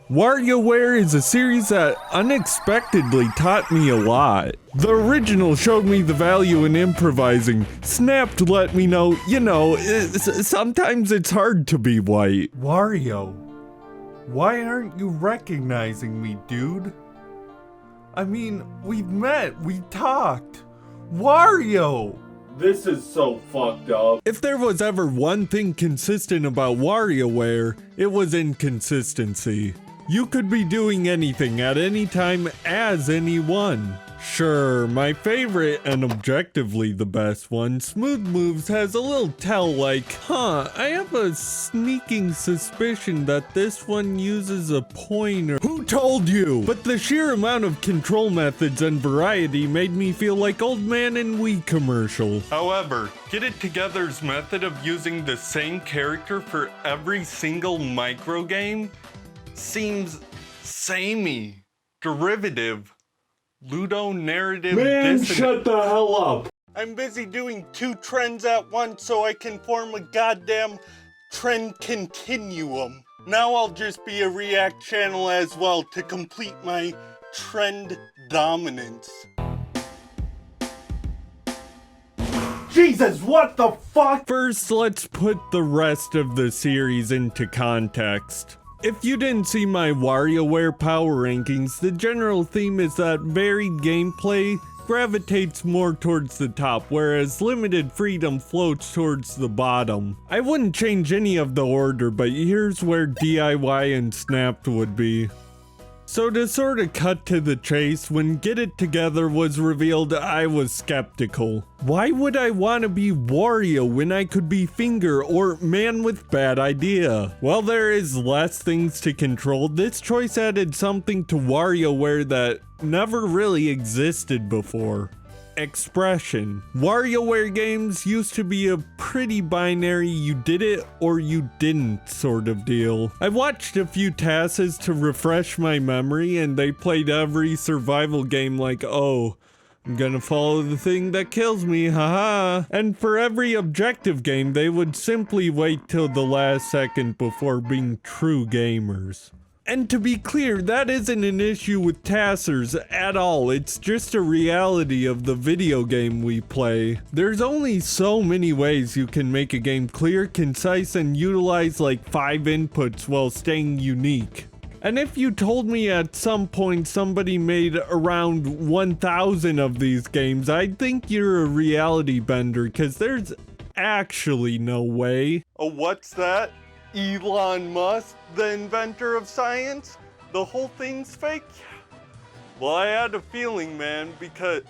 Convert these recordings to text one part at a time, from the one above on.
WarioWare is a series that unexpectedly taught me a lot. The original showed me the value in improvising. Snapped let me know, sometimes it's hard to be white. Wario, why aren't you recognizing me, dude? I mean, we've met, we talked. Wario! This is so fucked up. If there was ever one thing consistent about WarioWare, it was inconsistency. You could be doing anything at any time as anyone. Sure, my favorite and objectively the best one, Smooth Moves, has a little tell like, I have a sneaking suspicion that this one uses a pointer. Who told you? But the sheer amount of control methods and variety made me feel like Old Man and Wii commercial. However, Get It Together's method of using the same character for every single micro game seems samey, derivative, ludonarrative. Man, shut the hell up! I'm busy doing two trends at once so I can form a goddamn trend continuum. Now I'll just be a React channel as well to complete my trend dominance. Jesus, what the fuck? First, let's put the rest of the series into context. If you didn't see my WarioWare power rankings, the general theme is that varied gameplay gravitates more towards the top, whereas limited freedom floats towards the bottom. I wouldn't change any of the order, but here's where DIY and Snapped would be. So to sort of cut to the chase, when Get It Together was revealed, I was skeptical. Why would I want to be Wario when I could be Finger or Man with Bad Idea? Well, there is less things to control. This choice added something to WarioWare that never really existed before. Expression. WarioWare games used to be a pretty binary you did it or you didn't sort of deal. I watched a few tasks to refresh my memory and they played every survival game like, oh, I'm gonna follow the thing that kills me, haha. And for every objective game, they would simply wait till the last second before being true gamers. And to be clear, that isn't an issue with tassers at all, it's just a reality of the video game we play. There's only so many ways you can make a game clear, concise, and utilize like 5 inputs while staying unique. And if you told me at some point somebody made around 1,000 of these games, I'd think you're a reality bender, cause there's actually no way. Oh, what's that? Elon Musk, the inventor of science? The whole thing's fake? Well, I had a feeling, man, because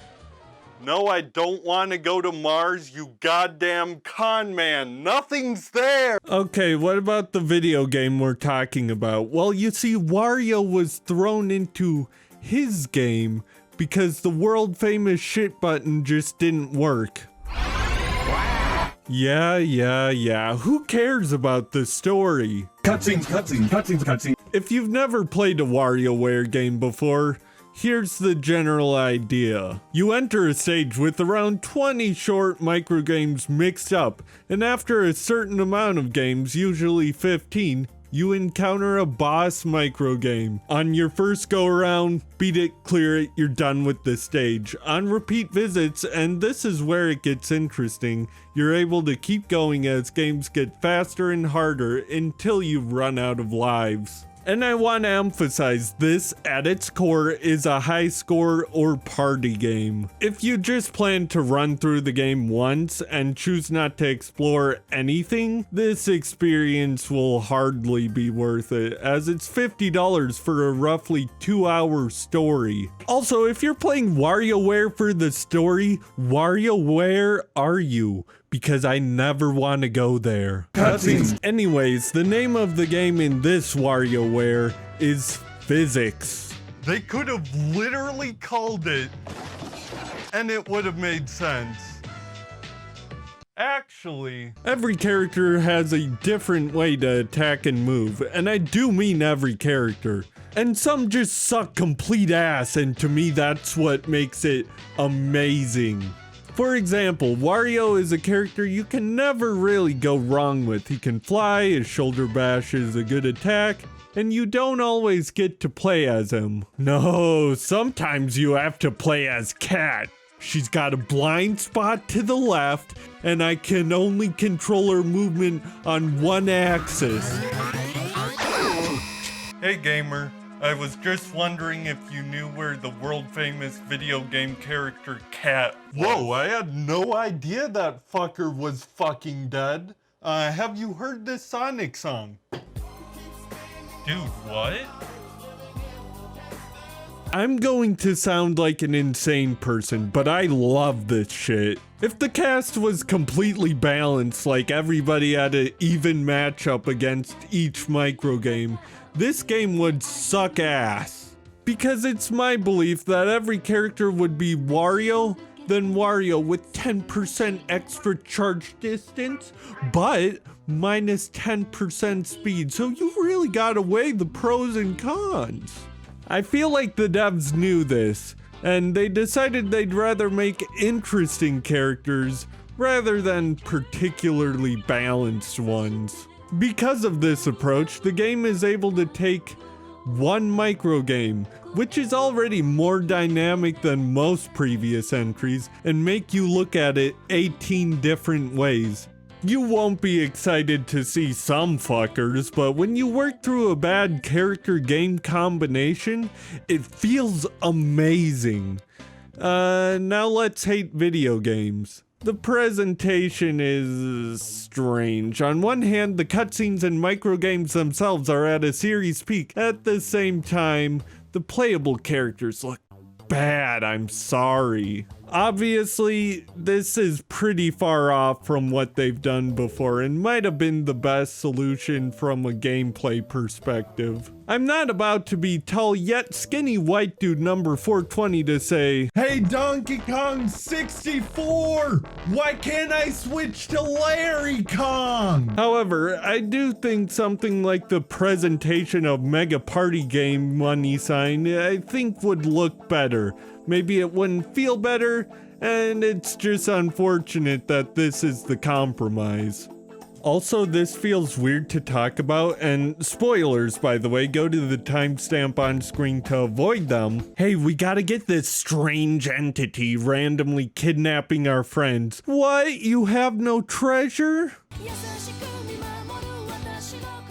no, I don't want to go to Mars, you goddamn con man. Nothing's there. Okay, what about the video game we're talking about? Well, you see, Wario was thrown into his game because the world famous shit button just didn't work. Yeah. Who cares about the story? Cutscenes. If you've never played a WarioWare game before, here's the general idea. You enter a stage with around 20 short microgames mixed up, and after a certain amount of games, usually 15, you encounter a boss microgame. On your first go around, beat it, clear it, you're done with the stage. On repeat visits, and this is where it gets interesting, you're able to keep going as games get faster and harder until you run out of lives. And I want to emphasize this, at its core, is a high score or party game. If you just plan to run through the game once and choose not to explore anything, this experience will hardly be worth it, as it's $50 for a roughly 2-hour story. Also, if you're playing WarioWare for the story, Wario, where are you? Because I never want to go there. Cutscenes. Anyways, the name of the game in this WarioWare is Physics. They could have literally called it, and it would have made sense. Actually, every character has a different way to attack and move, and I do mean every character. And some just suck complete ass, and to me that's what makes it amazing. For example, Wario is a character you can never really go wrong with. He can fly, his shoulder bash is a good attack, and you don't always get to play as him. No, sometimes you have to play as Cat. She's got a blind spot to the left, and I can only control her movement on one axis. Hey gamer, I was just wondering if you knew where the world-famous video game character Cat was. Whoa, I had no idea that fucker was fucking dead. Have you heard this Sonic song? Dude, what? I'm going to sound like an insane person, but I love this shit. If the cast was completely balanced, like everybody had an even matchup against each microgame, this game would suck ass. Because it's my belief that every character would be Wario, then Wario with 10% extra charge distance, but minus 10% speed, so you really gotta weigh the pros and cons. I feel like the devs knew this, and they decided they'd rather make interesting characters rather than particularly balanced ones. Because of this approach, the game is able to take one microgame, which is already more dynamic than most previous entries, and make you look at it 18 different ways. You won't be excited to see some fuckers, but when you work through a bad character game combination, it feels amazing. Now let's hate video games. The presentation is strange. On one hand, the cutscenes and microgames themselves are at a series peak. At the same time, the playable characters look bad, I'm sorry. Obviously, this is pretty far off from what they've done before and might have been the best solution from a gameplay perspective. I'm not about to be tall yet skinny white dude number 420 to say, "Hey Donkey Kong 64, why can't I switch to Larry Kong?" However, I do think something like the presentation of Mega Party Game money sign, I think would look better. Maybe it wouldn't feel better, and it's just unfortunate that this is the compromise. Also, this feels weird to talk about, and spoilers, by the way, go to the timestamp on screen to avoid them. Hey, we gotta get this strange entity randomly kidnapping our friends. What? You have no treasure?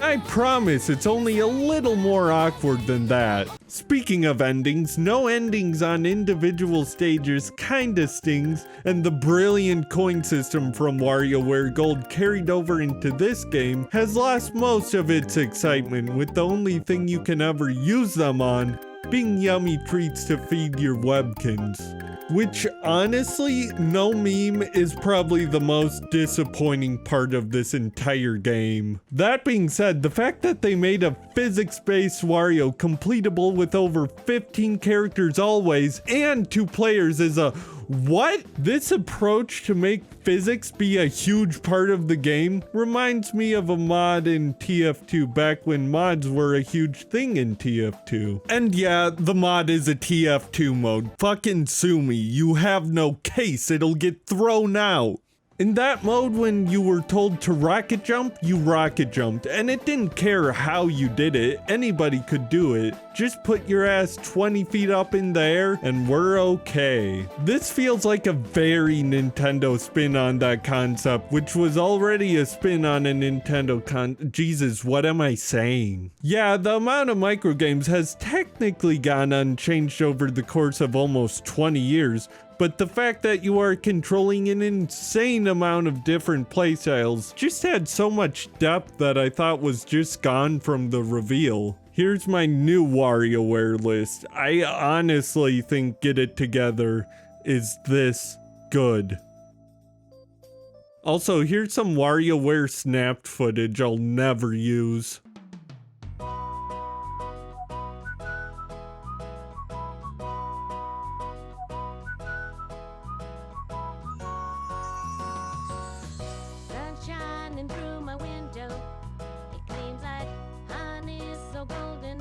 I promise it's only a little more awkward than that. Speaking of endings, no endings on individual stages kinda stings, and the brilliant coin system from WarioWare Gold carried over into this game has lost most of its excitement, with the only thing you can ever use them on being yummy treats to feed your webkins. Which, honestly, no meme is probably the most disappointing part of this entire game. That being said, the fact that they made a physics-based Wario completable with over 15 characters always and 2 players is a what? This approach to make physics be a huge part of the game reminds me of a mod in TF2 back when mods were a huge thing in TF2. And yeah, the mod is a TF2 mode. Fucking sue me. You have no case. It'll get thrown out. In that mode, when you were told to rocket jump, you rocket jumped, and it didn't care how you did it, anybody could do it. Just put your ass 20 feet up in the air, and we're okay. This feels like a very Nintendo spin on that concept, which was already a spin on a Nintendo Jesus, what am I saying? Yeah, the amount of microgames has technically gone unchanged over the course of almost 20 years, but the fact that you are controlling an insane amount of different playstyles just had so much depth that I thought was just gone from the reveal. Here's my new WarioWare list. I honestly think Get It Together is this good. Also, here's some WarioWare snapped footage I'll never use. Shining through my window, it gleams like honey, so golden